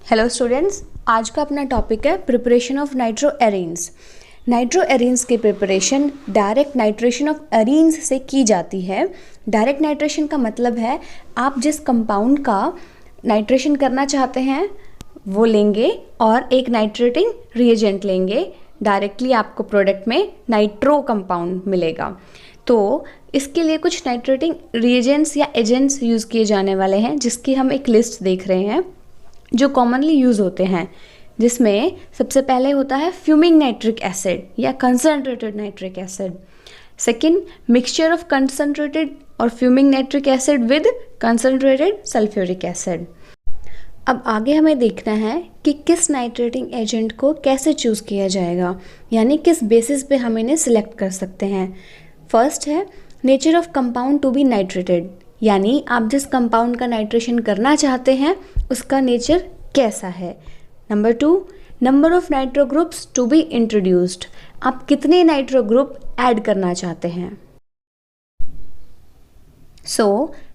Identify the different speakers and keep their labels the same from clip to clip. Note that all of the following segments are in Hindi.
Speaker 1: हेलो स्टूडेंट्स, आज का अपना टॉपिक है प्रिपरेशन ऑफ नाइट्रोएरीन्स। नाइट्रोएरीन्स की preparation direct nitration of arenes से की जाती है। डायरेक्ट नाइट्रेशन का मतलब है आप जिस कंपाउंड का नाइट्रेशन करना चाहते हैं वो लेंगे और एक नाइट्रेटिंग रिएजेंट लेंगे, डायरेक्टली आपको प्रोडक्ट में नाइट्रो कंपाउंड मिलेगा। तो इसके लिए कुछ नाइट्रेटिंग रिएजेंट्स या एजेंट्स यूज़ किए जाने वाले हैं, जिसकी हम एक लिस्ट देख रहे हैं जो कॉमनली यूज़ होते हैं, जिसमें सबसे पहले होता है फ्यूमिंग नाइट्रिक एसिड या concentrated nitric acid. Second, mixture of concentrated और fuming nitric acid with concentrated sulphuric acid. अब आगे हमें देखना है कि किस नाइट्रेटिंग एजेंट को कैसे चूज़ किया जाएगा, यानी किस बेसिस पे हम इन्हें सिलेक्ट कर सकते हैं। फर्स्ट है nature of compound to be nitrated, यानी आप जिस कंपाउंड का नाइट्रेशन करना चाहते हैं उसका नेचर कैसा है। Number 2, number of nitro groups to be introduced, आप कितने नाइट्रो ग्रुप ऐड करना चाहते हैं।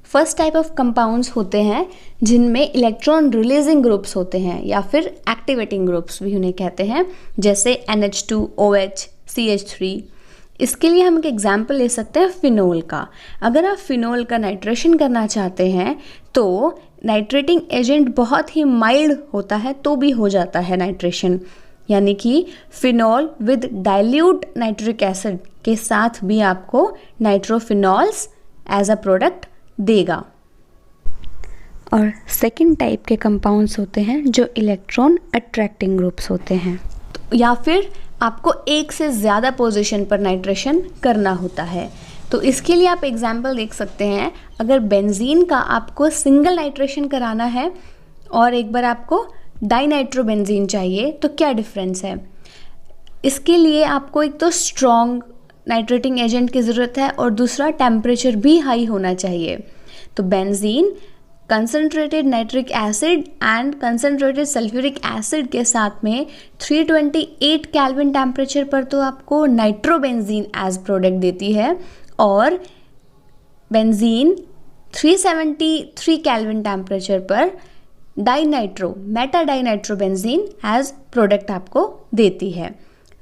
Speaker 1: फर्स्ट टाइप ऑफ कंपाउंड्स होते हैं जिनमें इलेक्ट्रॉन रिलीजिंग ग्रुप्स होते हैं या फिर एक्टिवेटिंग ग्रुप्स भी उन्हें कहते हैं, जैसे NH2OH, CH3। इसके लिए हम एक एग्जाम्पल ले सकते हैं फिनोल का। अगर आप फिनोल का नाइट्रेशन करना चाहते हैं तो नाइट्रेटिंग एजेंट बहुत ही माइल्ड होता है तो भी हो जाता है नाइट्रेशन, यानी कि phenol with dilute nitric acid के साथ भी आपको नाइट्रोफिनॉल्स एज अ प्रोडक्ट देगा। और सेकेंड टाइप के कंपाउंड्स होते हैं जो इलेक्ट्रॉन अट्रैक्टिंग ग्रुप्स होते हैं, या फिर आपको एक से ज़्यादा पोजीशन पर नाइट्रेशन करना होता है। तो इसके लिए आप एग्जाम्पल देख सकते हैं। अगर बेंजीन का आपको सिंगल नाइट्रेशन कराना है और एक बार आपको डाइनाइट्रोबेंजीन चाहिए तो क्या डिफरेंस है। इसके लिए आपको एक तो स्ट्रॉन्ग नाइट्रेटिंग एजेंट की ज़रूरत है और दूसरा टेम्परेचर भी हाई होना चाहिए। तो benzene concentrated nitric acid and concentrated sulphuric acid के साथ में 328 केल्विन टेम्परेचर पर तो आपको नाइट्रोबेंजीन एज प्रोडक्ट देती है, और बेंजीन 373 केल्विन टेम्परेचर पर dinitro meta dinitrobenzene as product आपको देती है।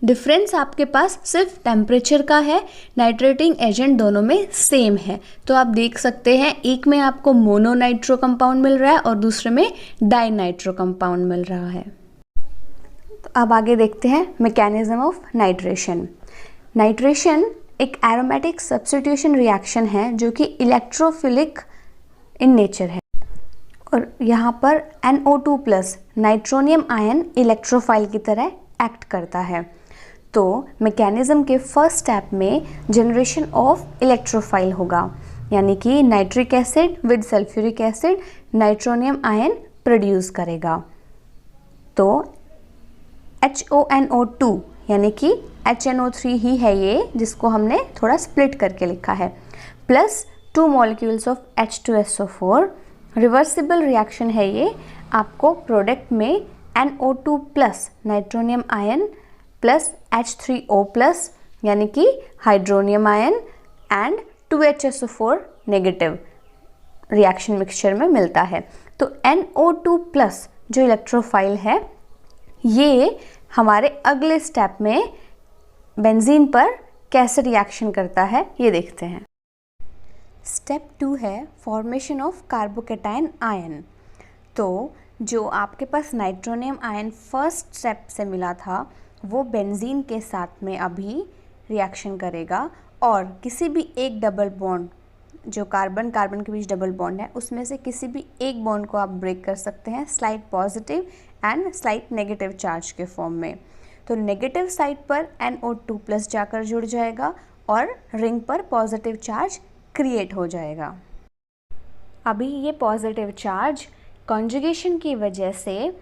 Speaker 1: डिफरेंस आपके पास सिर्फ टेम्परेचर का है, नाइट्रेटिंग एजेंट दोनों में सेम है। तो आप देख सकते हैं एक में आपको मोनोनाइट्रो कंपाउंड मिल रहा है और दूसरे में डाइनाइट्रो कंपाउंड मिल रहा है। तो अब आगे देखते हैं मैकेनिज्म ऑफ नाइट्रेशन। नाइट्रेशन एक एरोमेटिक सब्स्टिट्यूशन रिएक्शन है जो कि इलेक्ट्रोफिलिक इन नेचर है, और यहाँ पर NO2+ नाइट्रोनियम आयन इलेक्ट्रोफाइल की तरह एक्ट करता है। तो मैकेनिज्म के फर्स्ट स्टेप में जनरेशन ऑफ इलेक्ट्रोफाइल होगा, यानी कि nitric acid with sulphuric acid nitronium ion produce करेगा। तो HONO2 यानी कि HNO3 ही है ये, जिसको हमने थोड़ा स्प्लिट करके लिखा है, plus 2 molecules of H2SO4। Reversible reaction है ये, आपको प्रोडक्ट में NO2+ nitronium ion plus H3O+ यानी कि hydronium ion and 2HSO4 negative reaction mixture में मिलता है। तो NO2+ जो इलेक्ट्रोफाइल है ये हमारे अगले स्टेप में बेंजीन पर कैसे रिएक्शन करता है ये देखते हैं। स्टेप 2 है फॉर्मेशन ऑफ कार्बोकेटाइन आयन। तो जो आपके पास नाइट्रोनियम आयन फर्स्ट स्टेप से मिला था वो बेंजीन के साथ में अभी रिएक्शन करेगा, और किसी भी एक डबल बॉन्ड, जो कार्बन कार्बन के बीच डबल बॉन्ड है, उसमें से किसी भी एक बॉन्ड को आप ब्रेक कर सकते हैं slight positive and slight negative charge के फॉर्म में। तो नेगेटिव साइड पर NO2+ जाकर जुड़ जाएगा और रिंग पर पॉजिटिव चार्ज क्रिएट हो जाएगा। अभी ये पॉजिटिव चार्ज कॉन्जुगेशन की वजह से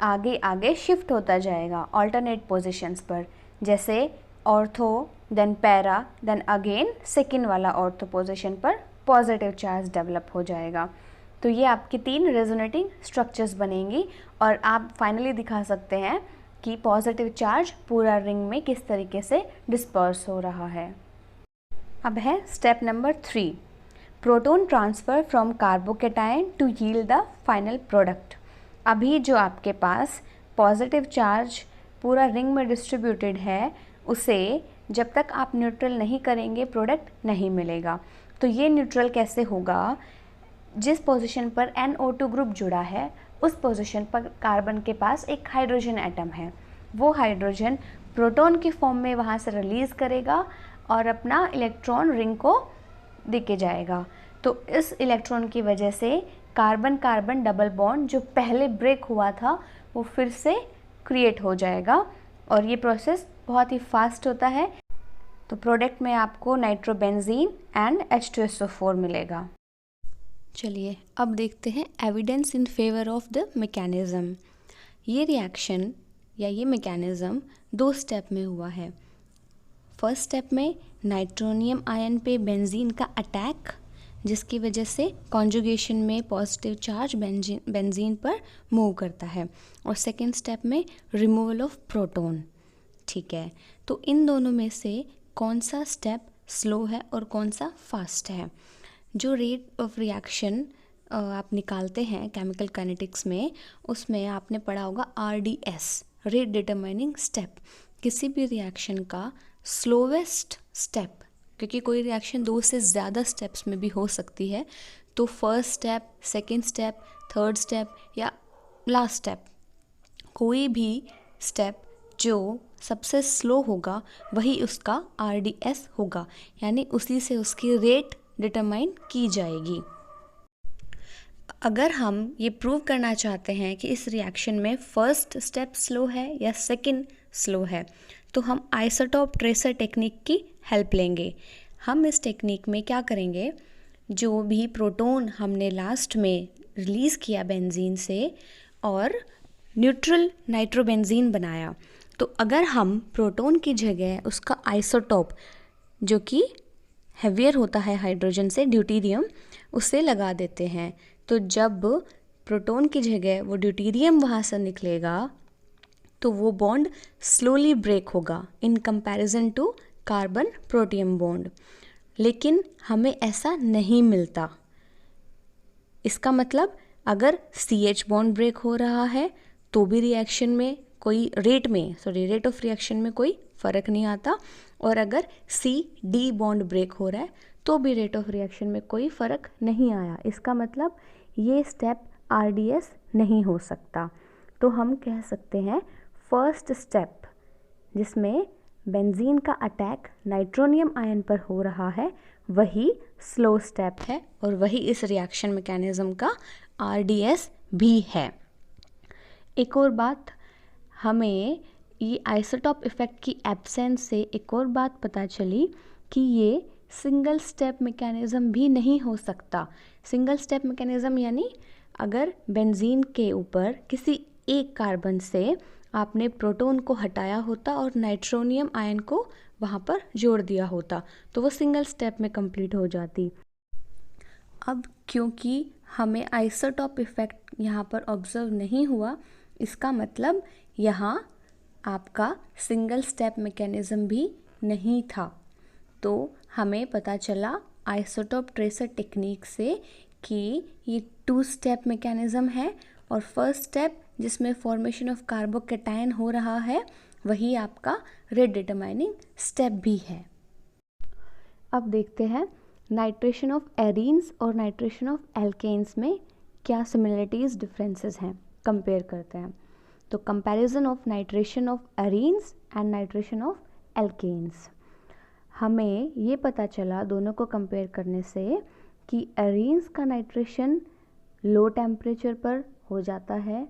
Speaker 1: आगे आगे शिफ्ट होता जाएगा ऑल्टरनेट पोजीशंस पर, जैसे ortho, then para, then again second वाला ऑर्थो पोजीशन पर पॉजिटिव चार्ज डेवलप हो जाएगा। तो ये आपकी 3 रेजोनेटिंग स्ट्रक्चर्स बनेंगी और आप फाइनली दिखा सकते हैं कि पॉजिटिव चार्ज पूरा रिंग में किस तरीके से डिस्पर्स हो रहा है। अब है step number 3, proton transfer from carbocation to yield the final product. अभी जो आपके पास पॉजिटिव चार्ज पूरा रिंग में डिस्ट्रीब्यूटेड है, उसे जब तक आप न्यूट्रल नहीं करेंगे प्रोडक्ट नहीं मिलेगा। तो ये न्यूट्रल कैसे होगा? जिस पोजीशन पर NO2 ग्रुप जुड़ा है उस पोजीशन पर कार्बन के पास एक हाइड्रोजन एटम है, वो हाइड्रोजन प्रोटॉन की फॉर्म में वहाँ से रिलीज़ करेगा और अपना इलेक्ट्रॉन रिंग को देके जाएगा। तो इस इलेक्ट्रॉन की वजह से कार्बन कार्बन डबल बॉन्ड जो पहले ब्रेक हुआ था वो फिर से क्रिएट हो जाएगा और ये प्रोसेस बहुत ही फास्ट होता है। तो प्रोडक्ट में आपको नाइट्रोबेंजीन एंड H2SO4 मिलेगा। चलिए अब देखते हैं evidence in favour of the mechanism. ये रिएक्शन या ये मैकेनिज़्म 2 स्टेप में हुआ है। फर्स्ट स्टेप में नाइट्रोनियम आयन पे बेंजीन का अटैक, जिसकी वजह से कॉन्जुगेशन में पॉजिटिव चार्ज बेंजीन पर मूव करता है, और सेकेंड स्टेप में रिमूवल ऑफ प्रोटॉन। ठीक है, तो इन दोनों में से कौन सा स्टेप स्लो है और कौन सा फास्ट है? जो रेट ऑफ रिएक्शन आप निकालते हैं केमिकल काइनेटिक्स में, उसमें आपने पढ़ा होगा RDS, रेट डिटरमाइनिंग स्टेप। किसी भी रिएक्शन का स्लोवेस्ट स्टेप, क्योंकि कोई रिएक्शन 2 से ज़्यादा स्टेप्स में भी हो सकती है, तो first step, second step, third step या लास्ट स्टेप, कोई भी स्टेप जो सबसे स्लो होगा वही उसका RDS होगा, यानी उसी से उसकी रेट डिटरमाइन की जाएगी। अगर हम ये प्रूव करना चाहते हैं कि इस रिएक्शन में फर्स्ट स्टेप स्लो है या सेकंड स्लो है, तो हम आइसोटोप ट्रेसर टेक्निक की हेल्प लेंगे। हम इस टेक्निक में क्या करेंगे, जो भी प्रोटॉन हमने लास्ट में रिलीज़ किया बेंजीन से और न्यूट्रल नाइट्रोबेंजीन बनाया, तो अगर हम प्रोटॉन की जगह उसका आइसोटोप जो कि हैवियर होता है हाइड्रोजन से, ड्यूटेरियम, उसे लगा देते हैं, तो जब प्रोटॉन की जगह वो ड्यूटेरियम वहाँ से निकलेगा तो वो बॉन्ड स्लोली ब्रेक होगा in comparison to carbon protium bond. लेकिन हमें ऐसा नहीं मिलता। इसका मतलब अगर CH बॉन्ड ब्रेक हो रहा है तो भी रिएक्शन में कोई रेट ऑफ रिएक्शन में कोई फ़र्क नहीं आता, और अगर CD बॉन्ड ब्रेक हो रहा है तो भी रेट ऑफ रिएक्शन में कोई फ़र्क नहीं आया। इसका मतलब ये स्टेप RDS नहीं हो सकता। तो हम कह सकते हैं फर्स्ट स्टेप जिसमें बेंजीन का अटैक नाइट्रोनियम आयन पर हो रहा है वही स्लो स्टेप है, और वही इस रिएक्शन मैकेनिज़्म का RDS भी है। एक और बात, हमें ये आइसोटोप इफ़ेक्ट की एब्सेंस से एक और बात पता चली कि ये सिंगल स्टेप मैकेनिज़्म भी नहीं हो सकता। सिंगल स्टेप मैकेनिज़्म यानी अगर बेंजीन के ऊपर किसी एक कार्बन से आपने प्रोटॉन को हटाया होता और नाइट्रोनियम आयन को वहाँ पर जोड़ दिया होता तो वो सिंगल स्टेप में कंप्लीट हो जाती। अब क्योंकि हमें आइसोटोप इफ़ेक्ट यहाँ पर ऑब्जर्व नहीं हुआ, इसका मतलब यहाँ आपका सिंगल स्टेप मैकेनिज़्म भी नहीं था। तो हमें पता चला आइसोटोप ट्रेसर टेक्निक से कि ये 2 स्टेप मैकेनिज़्म है, और फर्स्ट स्टेप जिसमें फॉर्मेशन ऑफ कार्बोकैटायन हो रहा है वही आपका रेट डिटरमाइनिंग स्टेप भी है। अब देखते हैं नाइट्रेशन ऑफ एरीन्स और नाइट्रेशन ऑफ एल्केन्स में क्या सिमिलरिटीज़ डिफरेंसेस हैं, कंपेयर करते हैं। तो comparison of nitration of arenes and nitration of alkanes. हमें ये पता चला दोनों को कंपेयर करने से कि एरीन्स का नाइट्रेशन लो टेम्परेचर पर हो जाता है,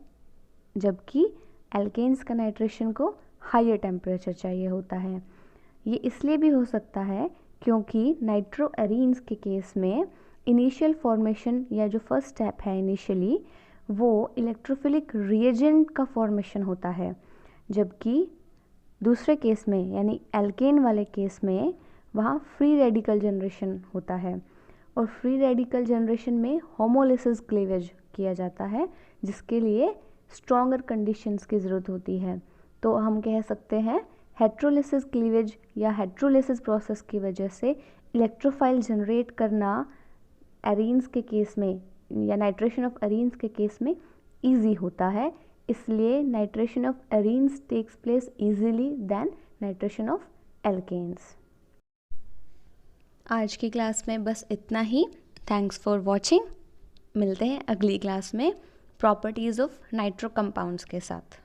Speaker 1: जबकि एल्केन्स का नाइट्रेशन को हायर टेम्परेचर चाहिए होता है। ये इसलिए भी हो सकता है क्योंकि नाइट्रो एरीन्स के केस में इनिशियल फॉर्मेशन या जो फर्स्ट स्टेप है इनिशियली वो इलेक्ट्रोफिलिक रिएजेंट का फॉर्मेशन होता है, जबकि दूसरे केस में यानी एल्केन वाले केस में वहाँ फ्री रेडिकल जनरेशन होता है, और फ्री रेडिकल जनरेशन में होमोलिसिस क्लीवेज किया जाता है जिसके लिए स्ट्रॉन्गर कंडीशंस की ज़रूरत होती है। तो हम कह सकते हैं हेट्रोलिसिस क्लीवेज या हेट्रोलिसिस प्रोसेस की वजह से इलेक्ट्रोफाइल जनरेट करना एरीन्स के केस में या नाइट्रेशन ऑफ एरीन्स के केस में ईजी होता है, इसलिए nitration of arenes takes place easily than nitration of alkanes. आज की क्लास में बस इतना ही। Thanks for watching. मिलते हैं अगली क्लास में प्रॉपर्टीज़ ऑफ नाइट्रो कंपाउंड्स के साथ।